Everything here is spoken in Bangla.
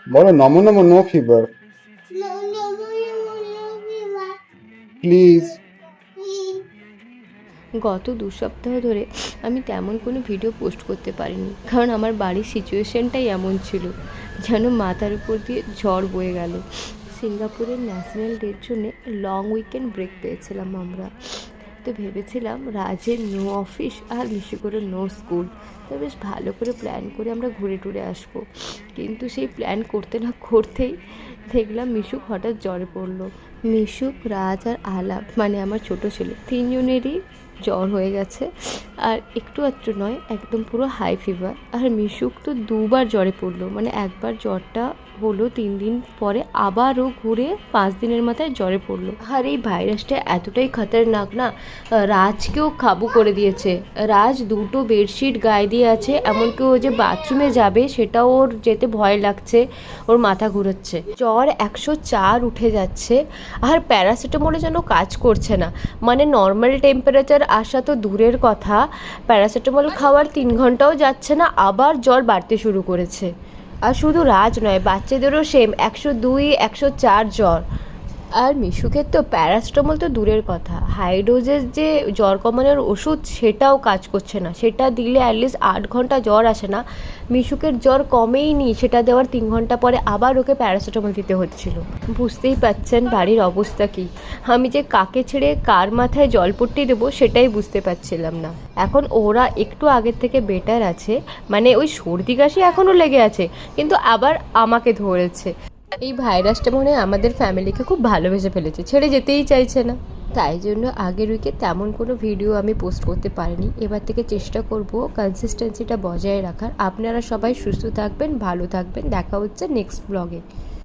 বলো নমো নমো নো ফিভার প্লিজ। গত 2 সপ্তাহ ধরে আমি তেমন কোনো ভিডিও পোস্ট করতে পারিনি, কারণ আমার বাড়ির সিচুয়েশানটাই এমন ছিল যেন মাথার উপর দিয়ে ঝড় বয়ে গেল। সিঙ্গাপুরের ন্যাশনাল ডের জন্যে লং উইকেন্ড ব্রেক পেয়েছিলাম আমরা। তো ভেবেছিলাম রাজের নো অফিস আর মিশুকেরও নো স্কুল, তো বেশ ভালো করে প্ল্যান করে আমরা ঘুরে টুরে আসবো। কিন্তু সেই প্ল্যান করতে না করতেই দেখলাম মিশুক হঠাৎ জ্বরে পড়লো। মিশুক, রাজ আর আলাপ মানে আমার ছোটো ছেলে, তিনজনেরই জ্বর হয়ে গেছে। আর একটু আধটু নয়, একদম পুরো হাই ফিভার। আর মিশুক তো 2বার জ্বরে পড়লো, মানে একবার জ্বরটা হলো 3 দিন পরে, আবারও ঘুরে 5 দিনের মাথায় জ্বরে পড়লো। আর এই ভাইরাসটা এতটাই খতরনাক না, রাজকেও কাবু করে দিয়েছে। রাজ 2টো বেডশিট গায়ে দিয়ে আছে, এমনকি ও যে বাথরুমে যাবে সেটাও ওর যেতে ভয় লাগছে, ওর মাথা ঘুরোচ্ছে। জ্বর 104 উঠে যাচ্ছে, আর প্যারাসিটামলে যেন কাজ করছে না। মানে নর্মাল টেম্পারেচার আসা তো দূরের কথা, প্যারাসিটামল খাওয়ার 3 ঘন্টাও যাচ্ছে না, আবার জ্বর বাড়তে শুরু করেছে। আর শুধু রাজ নয়, বাচ্চাদেরও সেম 102 104 জ্বর। আর মিশুকের তো প্যারাসিটামল তো দূরের কথা, হাই ডোজের যে জ্বর কমানোর ওষুধ সেটাও কাজ করছে না। সেটা দিলে অ্যাটলিস্ট 8 ঘন্টা জ্বর আসে না, মিশুকের জ্বর কমেই নি, সেটা দেওয়ার 3 ঘন্টা পরে আবার ওকে প্যারাসিটামল দিতে হচ্ছিল। বুঝতেই পাচ্ছেন বাড়ির অবস্থা কী। আমি যে কাকে ছেড়ে কার মাথায় জলপট্টি দেবো সেটাই বুঝতে পারছিলাম না। এখন ওরা একটু আগের থেকে বেটার আছে, মানে ওই সর্দি কাশি এখনও লেগে আছে, কিন্তু আবার আমাকে ধরেছে। এই ভাইরাসটা মনে হয় আমাদের ফ্যামিলিকে খুব ভালোবেসে ফেলেছে, ছেড়ে যেতেই চাইছে না। তাই জন্য আগের উইকে তেমন কোনো ভিডিও আমি পোস্ট করতে পারিনি। এবার থেকে চেষ্টা করব কনসিস্টেন্সিটা বজায় রাখার। আপনারা সবাই সুস্থ থাকবেন, ভালো থাকবেন। দেখা হচ্ছে নেক্সট ব্লগে।